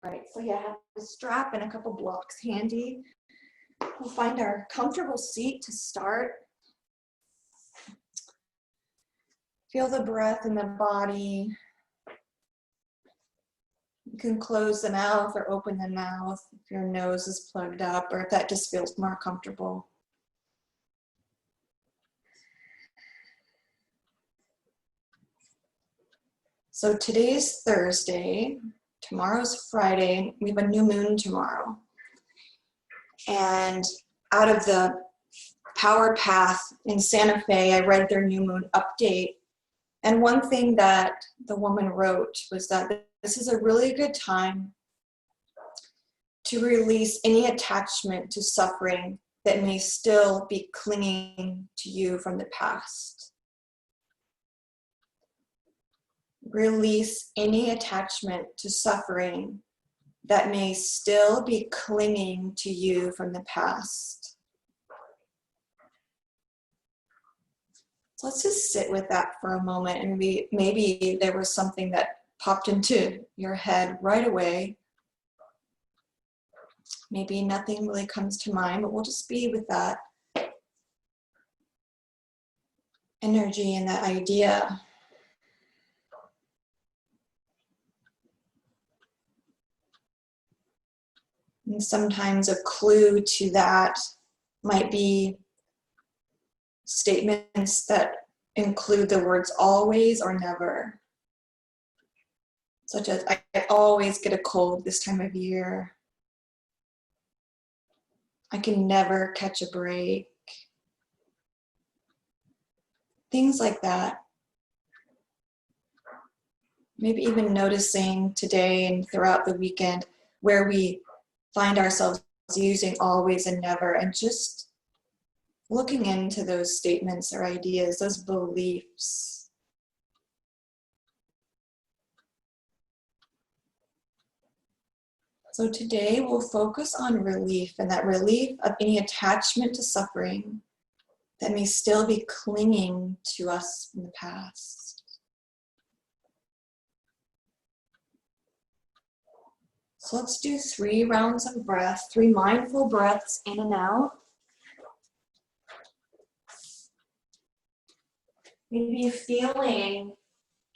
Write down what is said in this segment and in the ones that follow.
right, so yeah, have a strap and a couple blocks handy. We'll find our comfortable seat to start. Feel the breath in the body. You can close the mouth or open the mouth if your nose is plugged up or if that just feels more comfortable. So today's Thursday, tomorrow's Friday, we have a new moon tomorrow. And out of the Power Path in Santa Fe, I read their new moon update. And one thing that the woman wrote was that this is a really good time to release any attachment to suffering that may still be clinging to you from the past. Release any attachment to suffering that may still be clinging to you from the past. So let's just sit with that for a moment, and maybe there was something that popped into your head right away. Maybe nothing really comes to mind, but we'll just be with that energy and that idea. And sometimes a clue to that might be statements that include the words always or never. Such as, I always get a cold this time of year. I can never catch a break. Things like that. Maybe even noticing today and throughout the weekend where we find ourselves using always and never, and just looking into those statements or ideas, those beliefs. So today we'll focus on relief, and that relief of any attachment to suffering that may still be clinging to us from the past. So let's do 3 rounds of breath, 3 mindful breaths in and out. Maybe feeling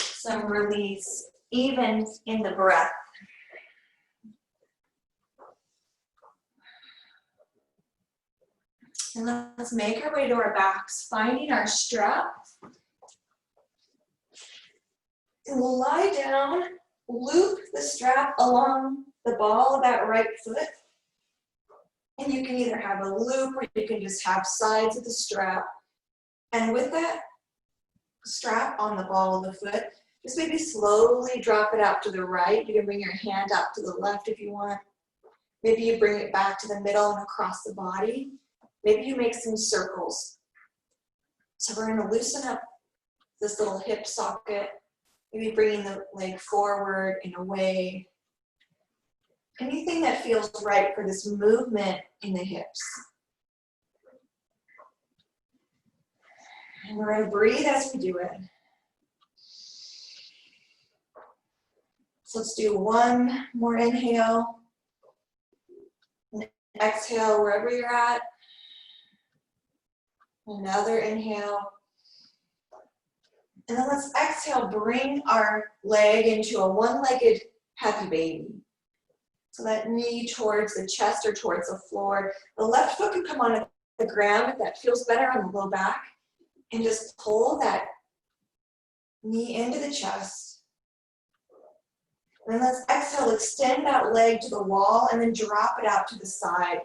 some release even in the breath. And let's make our way to our backs, finding our strap. And we'll lie down, loop the strap along the ball of that right foot. And you can either have a loop or you can just have sides of the strap. And with that strap on the ball of the foot, just maybe slowly drop it out to the right. You can bring your hand out to the left if you want. Maybe you bring it back to the middle and across the body. Maybe you make some circles. So we're going to loosen up this little hip socket. Maybe bringing the leg forward and away. Anything that feels right for this movement in the hips. And we're going to breathe as we do it. So let's do 1 more inhale. And exhale wherever you're at. Another inhale. And then let's exhale, bring our leg into a one-legged happy baby. So that knee towards the chest or towards the floor. The left foot can come on the ground if that feels better on the low back. And just pull that knee into the chest. And then let's exhale, extend that leg to the wall and then drop it out to the side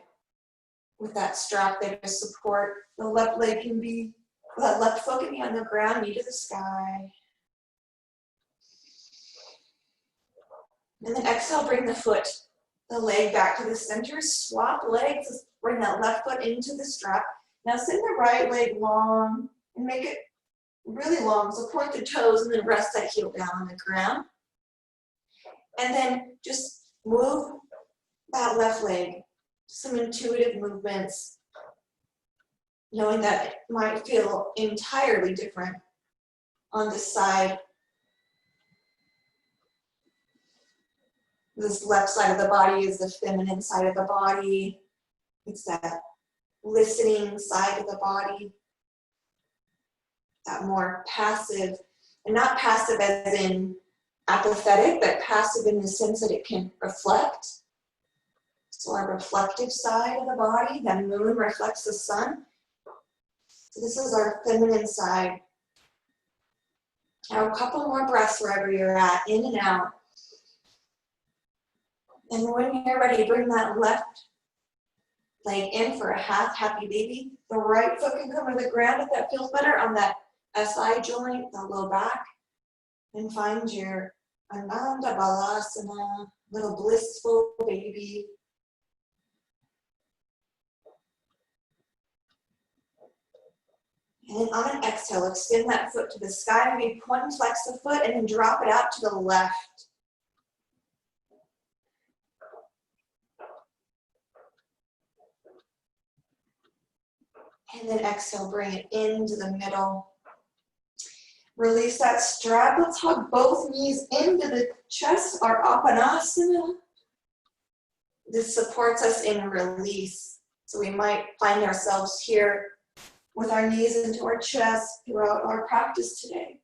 with that strap there to support. The left leg can be, that left foot can be on the ground, knee to the sky. And then exhale, bring the leg back to the center, swap legs, bring that left foot into the strap. Now send the right leg long and make it really long. So point the toes and then rest that heel down on the ground. And then just move that left leg. Some intuitive movements, knowing that it might feel entirely different on this side. This left side of the body is the feminine side of the body. It's that listening side of the body. That more passive, and not passive as in apathetic, but passive in the sense that it can reflect. So our reflective side of the body, the moon reflects the sun. So this is our feminine side. Now a couple more breaths wherever you're at, in and out. And when you're ready, bring that left leg in for a half happy baby. The right foot can come to the ground if that feels better on that SI joint, the low back. And find your Ananda Balasana, little blissful baby. And then on an exhale, extend that foot to the sky. Maybe point flex the foot and then drop it out to the left. And then exhale, bring it into the middle. Release that strap. Let's hug both knees into the chest, our Apanasana. This supports us in release. So we might find ourselves here with our knees into our chest throughout our practice today.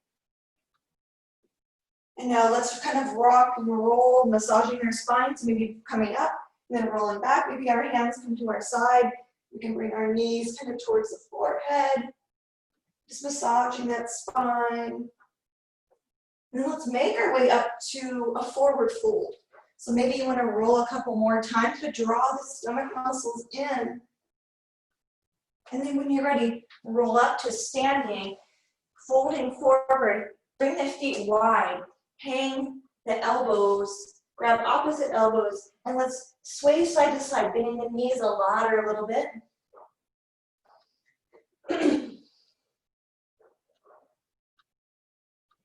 And now let's kind of rock and roll, massaging our spine. So maybe coming up, and then rolling back. Maybe our hands come to our side. We can bring our knees kind of towards the forehead. Just massaging that spine. And then let's make our way up to a forward fold. So maybe you want to roll a couple more times to draw the stomach muscles in. And then when you're ready, roll up to standing, folding forward. Bring the feet wide. Hang the elbows. Grab opposite elbows. And let's sway side to side, bending the knees a lot or a little bit.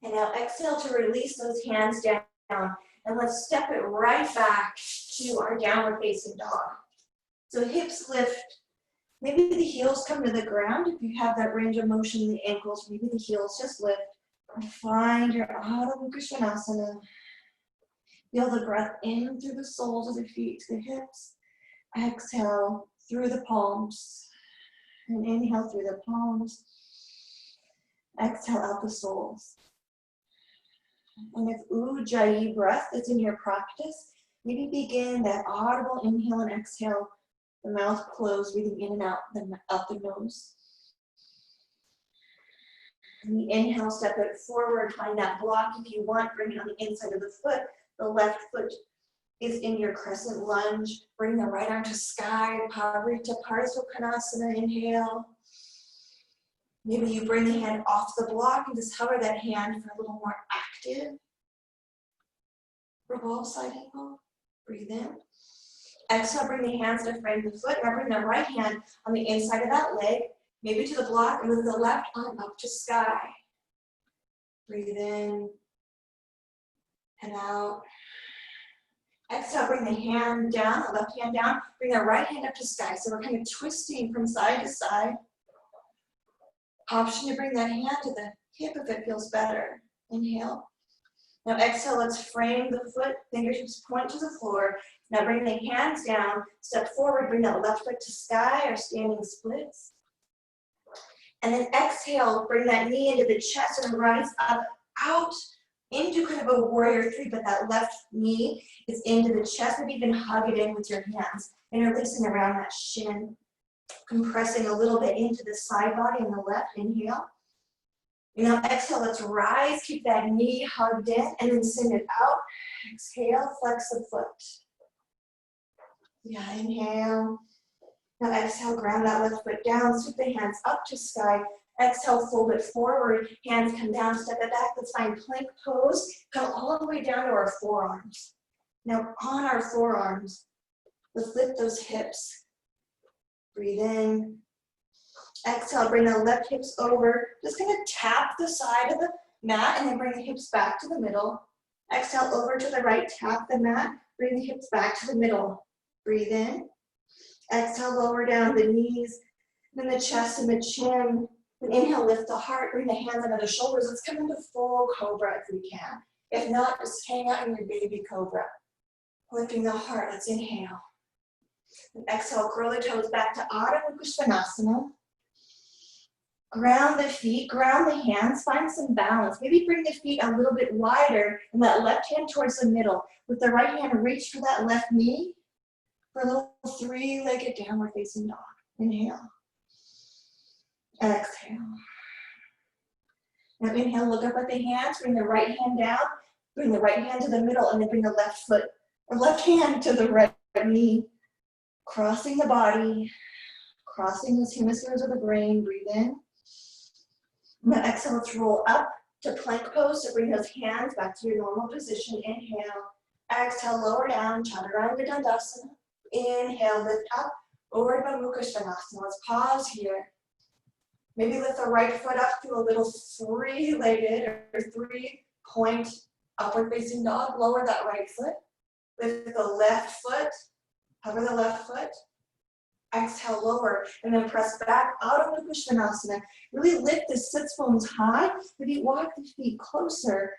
And now exhale to release those hands down. And let's step it right back to our downward facing dog. So hips lift. Maybe the heels come to the ground. If you have that range of motion in the ankles, maybe the heels just lift. And find your Adho Mukha Svanasana. Feel the breath in through the soles of the feet to the hips. Exhale through the palms. And inhale through the palms. Exhale out the soles. And if Ujjayi breath is in your practice, maybe begin that audible inhale and exhale, the mouth closed, breathing in and out the nose. And the inhale, step it forward, find that block if you want, bring it on the inside of the foot. The left foot is in your crescent lunge. Bring the right arm to sky, Pavarita Parsvakonasana, inhale. Maybe you bring the hand off the block and just hover that hand for a little more active. Revolve side angle. Breathe in. Exhale, bring the hands to frame the foot. Now bring the right hand on the inside of that leg, maybe to the block, and with the left arm up to sky. Breathe in and out. Exhale, bring the hand down, the left hand down. Bring the right hand up to sky. So we're kind of twisting from side to side. Option to bring that hand to the hip if it feels better. Inhale. Now exhale, let's frame the foot, fingertips point to the floor. Now bring the hands down, step forward, bring that left foot to sky, or standing splits. And then exhale, bring that knee into the chest and rise up, out into kind of a warrior three, but that left knee is into the chest. Maybe even hug it in with your hands, interlacing around that shin. Compressing a little bit into the side body on the left, inhale. And now exhale, let's rise, keep that knee hugged in, and then send it out. Exhale, flex the foot. Yeah, inhale. Now exhale, ground that left foot down, sweep the hands up to sky. Exhale, fold it forward, hands come down, step it back. Let's find plank pose. Come all the way down to our forearms. Now on our forearms, let's lift those hips. Breathe in. Exhale, bring the left hips over. Just gonna tap the side of the mat and then bring the hips back to the middle. Exhale, over to the right, tap the mat. Bring the hips back to the middle. Breathe in. Exhale, lower down the knees, then the chest and the chin. And inhale, lift the heart, bring the hands under the shoulders. Let's come into full cobra if we can. If not, just hang out in your baby cobra. Lifting the heart, let's inhale. And exhale, curl the toes back to Adho Mukha Svanasana. Ground the feet, ground the hands, find some balance. Maybe bring the feet a little bit wider and that left hand towards the middle. With the right hand, reach for that left knee for a little three-legged downward facing dog. Inhale. Exhale. Now inhale, look up at the hands, bring the right hand down, bring the right hand to the middle, and then bring the left foot or left hand to the right knee. Crossing the body, crossing those hemispheres of the brain, breathe in. And then exhale, let's roll up to plank pose, so bring those hands back to your normal position. Inhale, exhale, lower down, Chaturanga Dandasana. Inhale, lift up, Urdhva Mukha Svanasana. Let's pause here. Maybe lift the right foot up to a little three-legged or three-point upward facing dog. Lower that right foot. Lift the left foot, hover the left foot. Exhale, lower, and then press back out of the Svanasana. Really lift the sits bones high. Maybe walk the feet closer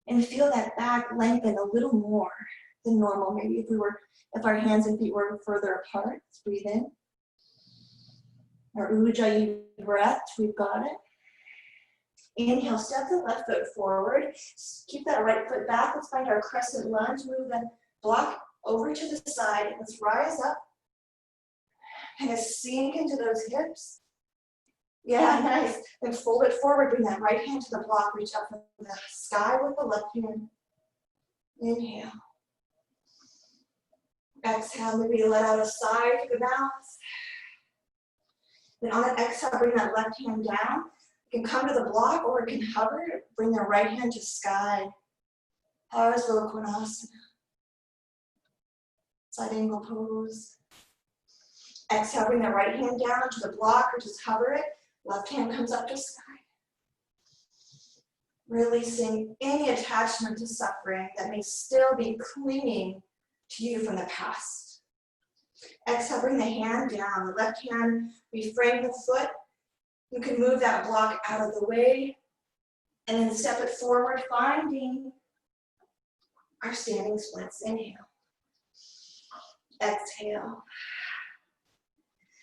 and feel that back lengthen a little more than normal. Maybe if our hands and feet were further apart. Let's breathe in. Our Ujjayi breath, we've got it. Inhale, step the left foot forward. Keep that right foot back. Let's find our crescent lunge. Move the block over to the side. Let's rise up. Kind of sink into those hips. Yeah, nice. Then fold it forward. Bring that right hand to the block. Reach up to the sky with the left hand. Inhale. Exhale, maybe let out a sigh to the mouth. Then on an exhale, bring that left hand down. You can come to the block or it can hover. Bring the right hand to sky. Parsva Konasana. Side angle pose. Exhale, bring the right hand down onto the block or just hover it. Left hand comes up to sky. Releasing any attachment to suffering that may still be clinging to you from the past. Exhale, bring the hand down. The left hand, reframe the foot. You can move that block out of the way and then step it forward, finding our standing splits. Inhale. Exhale.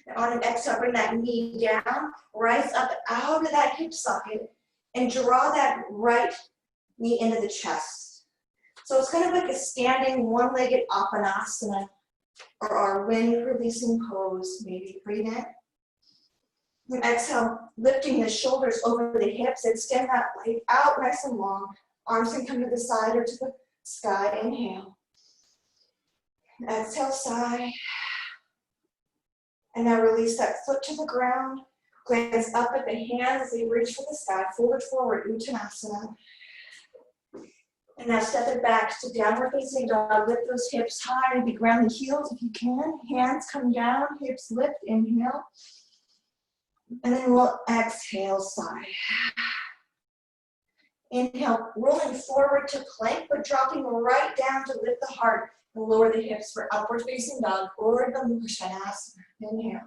And on an exhale, bring that knee down, rise up out of that hip socket, and draw that right knee into the chest. So it's kind of like a standing one-legged Apanasana, or our wind-releasing pose. Maybe breathe in. And exhale, lifting the shoulders over the hips, extend that leg out nice and long. Arms can come to the side or to the sky. Inhale. And exhale, sigh. And now release that foot to the ground. Glance up at the hands as they reach for the sky. Fold it forward, Uttanasana. And now step it back to downward facing dog. Lift those hips high. Maybe ground the heels if you can. Hands come down, hips lift. Inhale. And then we'll exhale, sigh. Inhale, rolling forward to plank, but dropping right down to lift the heart and lower the hips for upward facing dog, Urdhva Mukha Svanasana. Inhale.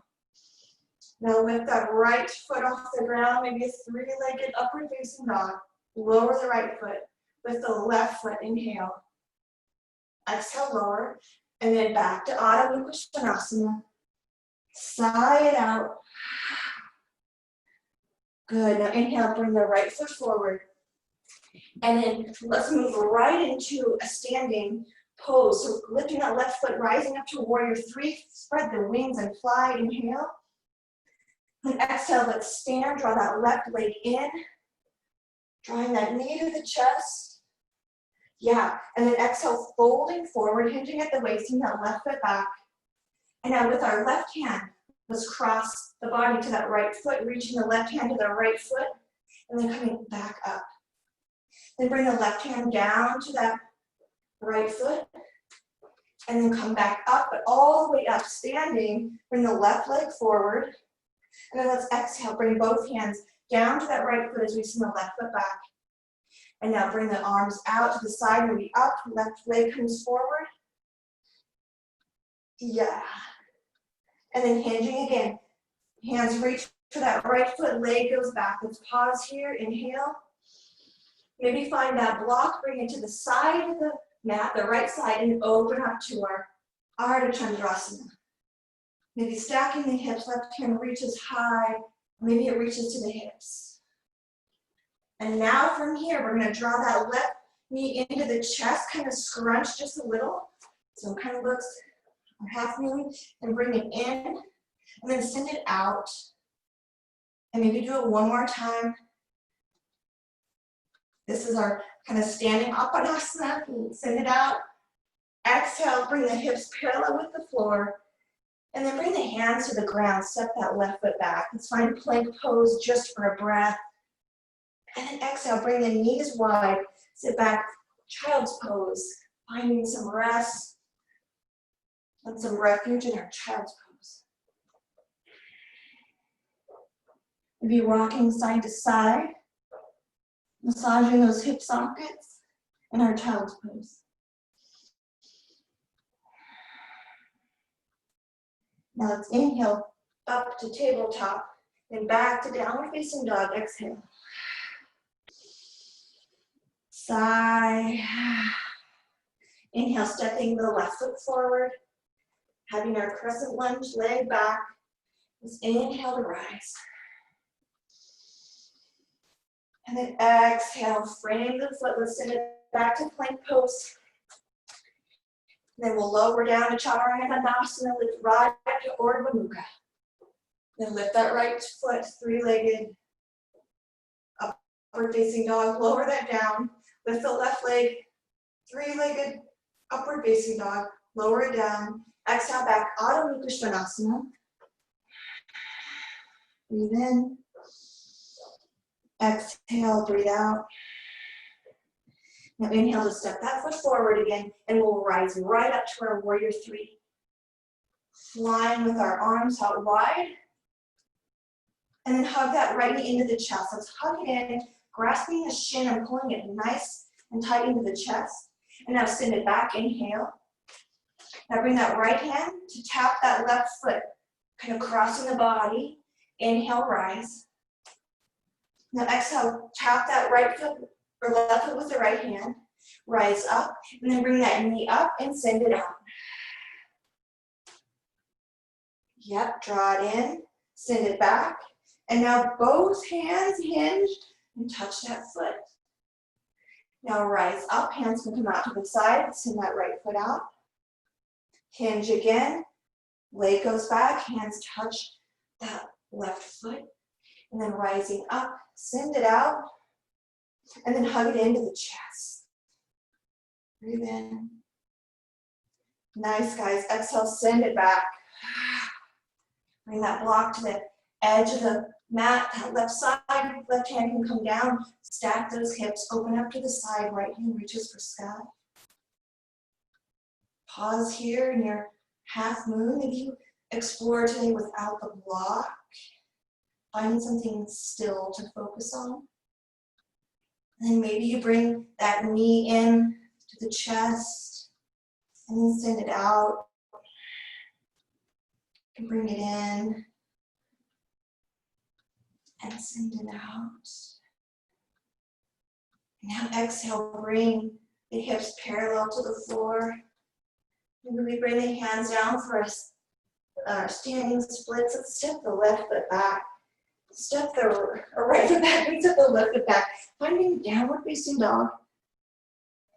Now lift that right foot off the ground, maybe a three-legged upward facing dog. Lower the right foot with the left foot. Inhale. Exhale, lower. And then back to Adho Mukha Svanasana. Sigh it out. Good. Now inhale, bring the right foot forward. And then let's move right into a standing pose. So lifting that left foot, rising up to warrior three. Spread the wings and fly. Inhale. And exhale, let's stand. Draw that left leg in. Drawing that knee to the chest. Yeah. And then exhale, folding forward, hinging at the waist, and that left foot back. And now with our left hand, let's cross the body to that right foot, reaching the left hand to the right foot, and then coming back up. Then bring the left hand down to that right foot, and then come back up, but all the way up, standing. Bring the left leg forward, and then let's exhale, bring both hands down to that right foot as we send the left foot back. And now bring the arms out to the side, maybe up, left leg comes forward. Yeah. And then hinging again. Hands reach for that right foot, leg goes back. Let's pause here, inhale. Maybe find that block, bring it to the side of the mat, the right side, and open up to our Ardha Chandrasana. Maybe stacking the hips, left hand reaches high, maybe it reaches to the hips. And now from here, we're gonna draw that left knee into the chest, kind of scrunch just a little. So it kind of looks half moon, and bring it in, and then send it out. And maybe do it one more time. This is our kind of standing Apanasana. Send it out. Exhale, bring the hips parallel with the floor. And then bring the hands to the ground. Step that left foot back. Let's find plank pose just for a breath. And then exhale, bring the knees wide. Sit back, child's pose. Finding some rest and some refuge in our child's pose. Maybe rocking side to side. Massaging those hip sockets in our child's pose. Now let's inhale up to tabletop, then back to downward facing dog. Exhale. Sigh. Inhale, stepping the left foot forward, having our crescent lunge, leg back. Let's inhale to rise. And then exhale, frame the foot. Let's send it back to plank pose. Then we'll lower down to Chaturanga Dandasana, lift right up to Urdhva Mukha. Then lift that right foot, three-legged, upward facing dog, lower that down. Lift the left leg, three-legged, upward facing dog, lower it down. Exhale back, Adho Mukha Svanasana. Breathe in. Exhale, breathe out. Now inhale to step that foot forward again, and we'll rise right up to our warrior three. Flying with our arms out wide. And then hug that right knee into the chest. Let's hug it in, grasping the shin and pulling it nice and tight into the chest. And now send it back, inhale. Now bring that right hand to tap that left foot, kind of crossing the body. Inhale, rise. Now exhale, tap that right foot or left foot with the right hand. Rise up, and then bring that knee up and send it out. Yep, draw it in, send it back. And now both hands hinged and touch that foot. Now rise up, hands can come out to the side, send that right foot out. Hinge again, leg goes back, hands touch that left foot. And then rising up, send it out, and then hug it into the chest. Breathe in. Nice, guys. Exhale, send it back. Bring that block to the edge of the mat, that left side, left hand can come down, stack those hips, open up to the side, right hand reaches for sky. Pause here in your half moon. Maybe you explore today without the block. Finding something still to focus on. And then maybe you bring that knee in to the chest and then send it out. You can bring it in and send it out. Now exhale, bring the hips parallel to the floor. Maybe we bring the hands down for our standing splits. Let's step the left foot back. Step the right foot back and step the left foot back. Finding downward facing dog.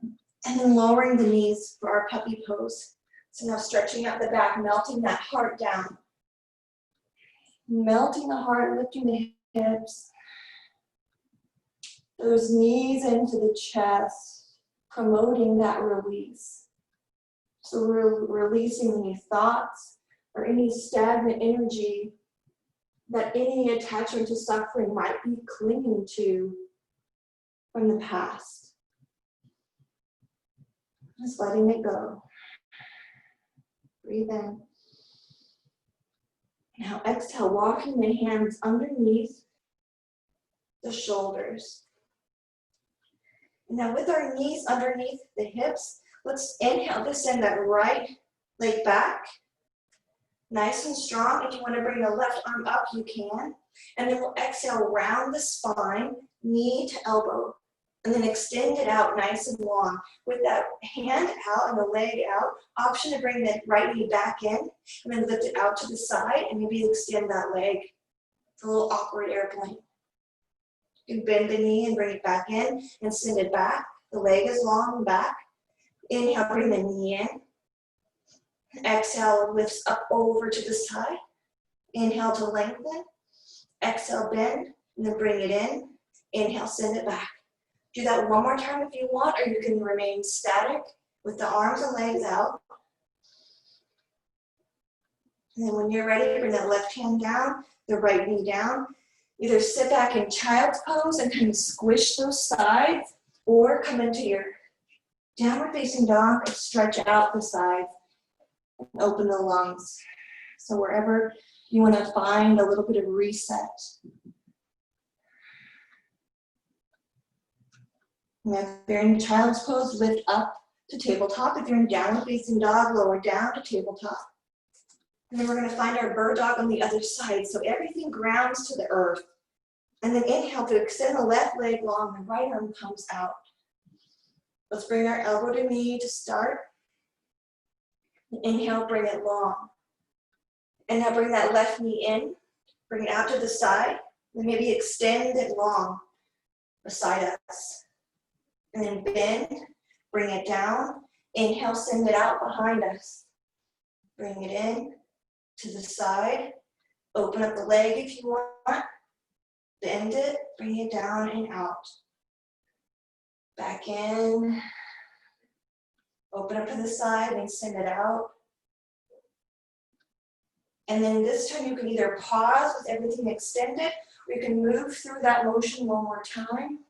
And then lowering the knees for our puppy pose. So now stretching out the back, melting that heart down. Melting the heart, lifting the hips. Those knees into the chest, promoting that release. So we're releasing any thoughts or any stagnant energy that any attachment to suffering might be clinging to from the past. Just letting it go. Breathe in. Now exhale, walking the hands underneath the shoulders. And now with our knees underneath the hips, let's inhale to send that right leg back. Nice and strong. If you want to bring the left arm up, you can. And then we'll exhale, round the spine, knee to elbow. And then extend it out nice and long. With that hand out and the leg out, option to bring the right knee back in and then lift it out to the side and maybe extend that leg. It's a little awkward airplane. You can bend the knee and bring it back in and send it back. The leg is long and back. Inhale, bring the knee in. Exhale, lifts up over to the side. Inhale to lengthen. Exhale, bend, and then bring it in. Inhale, send it back. Do that one more time if you want, or you can remain static with the arms and legs out. And then when you're ready, bring that left hand down, the right knee down. Either sit back in child's pose and kind of squish those sides, or come into your downward facing dog and stretch out the sides and open the lungs. So wherever you want to find a little bit of reset. And if you're in child's pose, lift up to tabletop. If you're in downward facing dog, lower down to tabletop. And then we're going to find our bird dog on the other side. So everything grounds to the earth. And then inhale to extend the left leg long, the right arm comes out. Let's bring our elbow to knee to start. Inhale, bring it long. And now bring that left knee in, bring it out to the side, and maybe extend it long beside us. And then bend, bring it down. Inhale, send it out behind us. Bring it in to the side. Open up the leg if you want. Bend it, bring it down and out. Back in. Open up to the side and send it out. And then this time you can either pause with everything extended, or you can move through that motion one more time.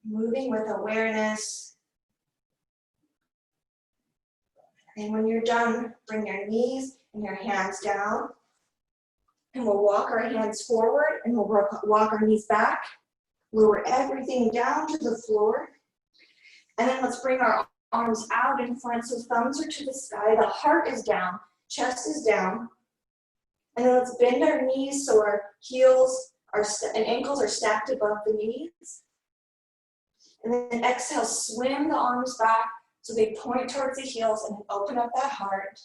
Moving with awareness. And when you're done, bring your knees and your hands down. And we'll walk our hands forward and we'll walk our knees back. Lower everything down to the floor. And then let's bring our arms out in front so thumbs are to the sky. The heart is down, chest is down. And then let's bend our knees so our heels and ankles are stacked above the knees. And then exhale, swim the arms back so they point towards the heels and open up that heart.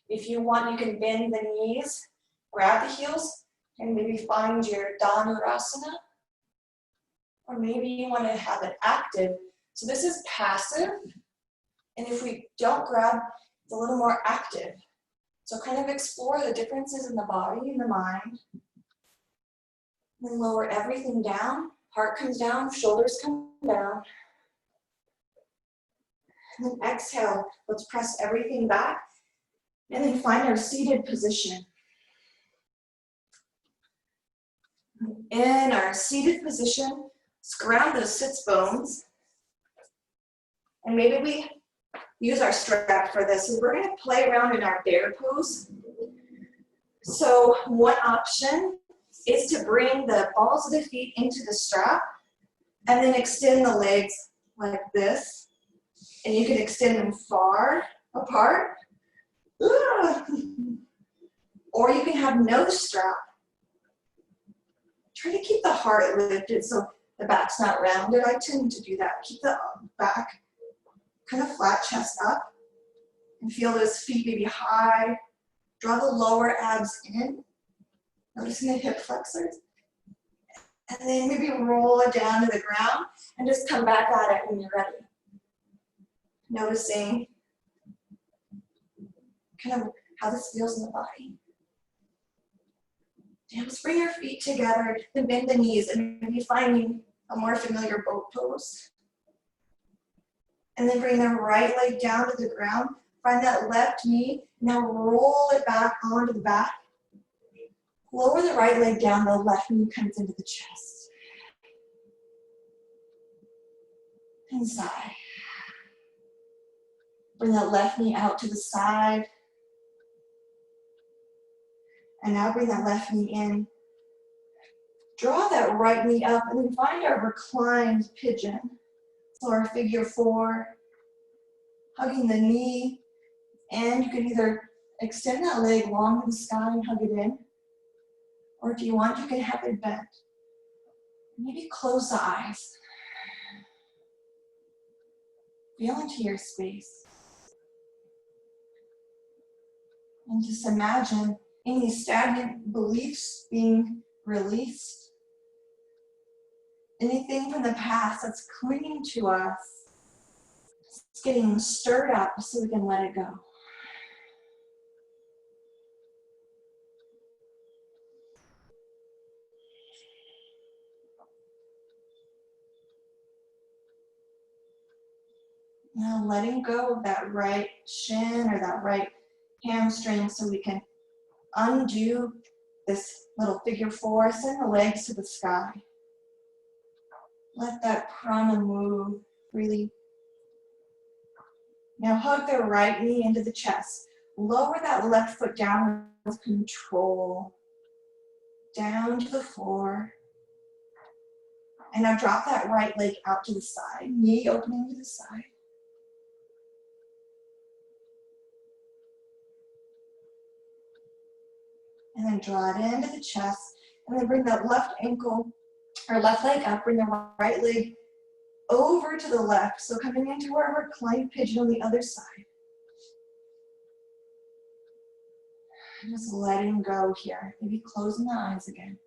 If you want, you can bend the knees, grab the heels, and maybe find your Dhanurasana. Or maybe you want to have it active. So this is passive. And if we don't grab, it's a little more active. So kind of explore the differences in the body and the mind. Then lower everything down. Heart comes down, shoulders come down. And then exhale, let's press everything back. And then find our seated position. In our seated position, let's ground those sits bones. And maybe we use our strap for this. So we're going to play around in our bear pose. So one option is to bring the balls of the feet into the strap and then extend the legs like this. And you can extend them far apart. Or you can have no strap. Try to keep the heart lifted so the back's not rounded. I tend to do that. Keep the back kind of flat, chest up. And feel those feet maybe high. Draw the lower abs in. Noticing the hip flexors. And then maybe roll it down to the ground and just come back at it when you're ready. Noticing kind of how this feels in the body. And just bring your feet together and bend the knees and maybe finding a more familiar boat pose. And then bring the right leg down to the ground. Find that left knee. Now roll it back onto the back. Lower the right leg down, the left knee comes into the chest. And sigh. Bring that left knee out to the side. And now bring that left knee in. Draw that right knee up and then find our reclined pigeon. So our figure four, hugging the knee. And you can either extend that leg long to the sky and hug it in. Or if you want, you can have it bent. Maybe close the eyes. Feel into your space. And just imagine any stagnant beliefs being released. Anything from the past that's clinging to us, it's getting stirred up so we can let it go. Now letting go of that right shin or that right hamstring so we can undo this little figure four, send the legs to the sky. Let that prana move freely. Now hug the right knee into the chest. Lower that left foot down with control. Down to the floor. And now drop that right leg out to the side. Knee opening to the side. And then draw it into the chest. And then bring that left ankle or left leg up. Bring the right leg over to the left. So coming into our reclined pigeon on the other side. And just letting go here. Maybe closing the eyes again.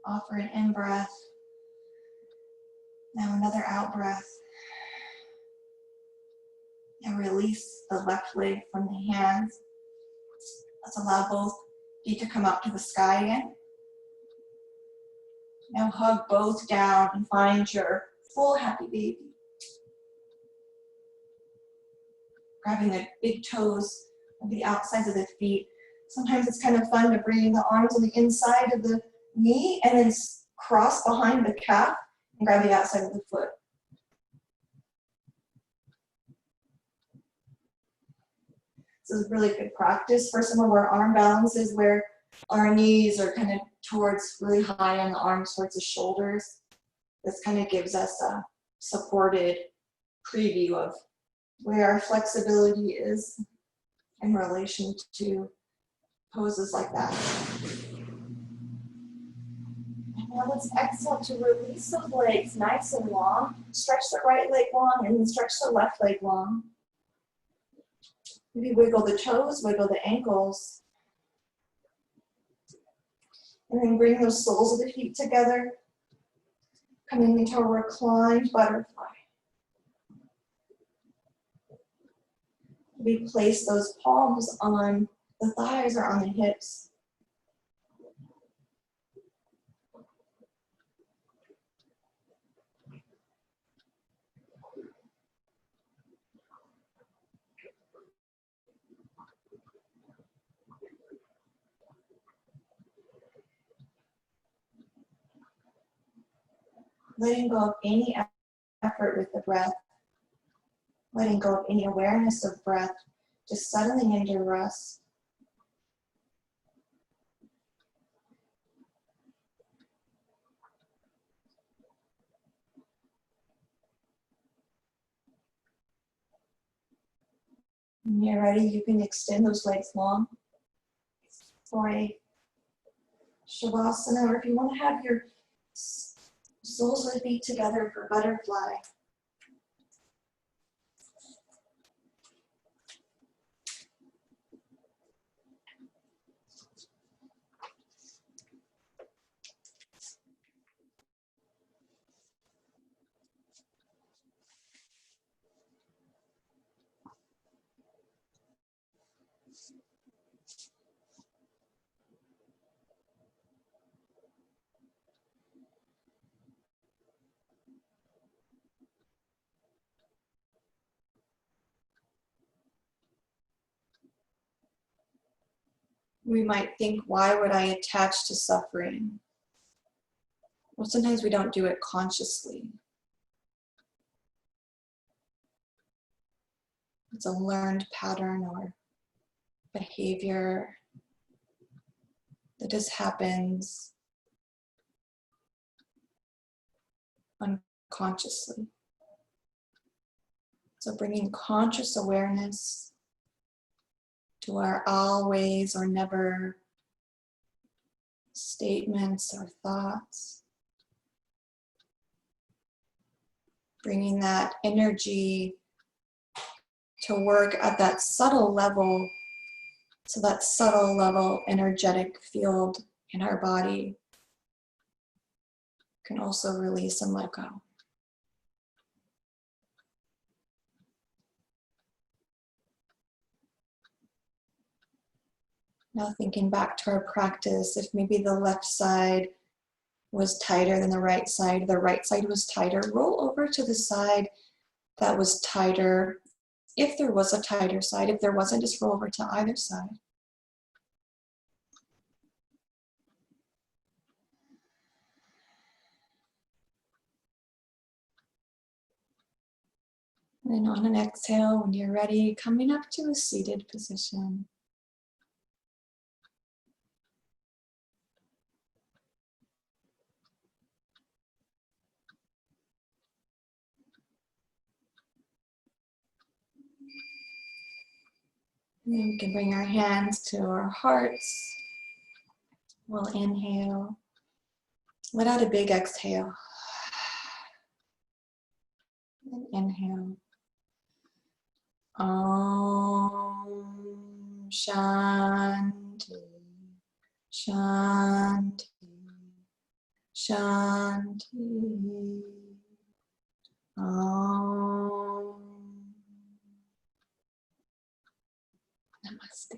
Offer an in-breath. Now another out-breath. And release the left leg from the hands. Let's allow both feet to come up to the sky again. Now hug both down and find your full happy baby. Grabbing the big toes of the outsides of the feet. Sometimes it's kind of fun to bring the arms on the inside of the knee and then cross behind the calf and grab the outside of the foot. This is really good practice for some of our arm balances where our knees are kind of towards really high on the arms towards the shoulders. This kind of gives us a supported preview of where our flexibility is in relation to poses like that. Now let's exhale to release the legs nice and long. Stretch the right leg long and then stretch the left leg long. Maybe wiggle the toes, wiggle the ankles. And then bring those soles of the feet together. Coming into a reclined butterfly. We place those palms on the thighs or on the hips. Letting go of any effort with the breath. Letting go of any awareness of breath. Just settling into rest. When you're ready, you can extend those legs long for a shavasana, or if you want to have your soles of the feet together for butterfly. We might think, why would I attach to suffering? Well, sometimes we don't do it consciously. It's a learned pattern or behavior that just happens unconsciously. So bringing conscious awareness to our always or never statements or thoughts. Bringing that energy to work at that subtle level, so that subtle level energetic field in our body can also release and let go. Now thinking back to our practice, if maybe the left side was tighter than the right side was tighter, roll over to the side that was tighter. If there was a tighter side, if there wasn't, just roll over to either side. And then on an exhale, when you're ready, coming up to a seated position. And then we can bring our hands to our hearts. We'll inhale. Let out a big exhale. And inhale. Om Shanti. Shanti. Shanti. Om. Namaste.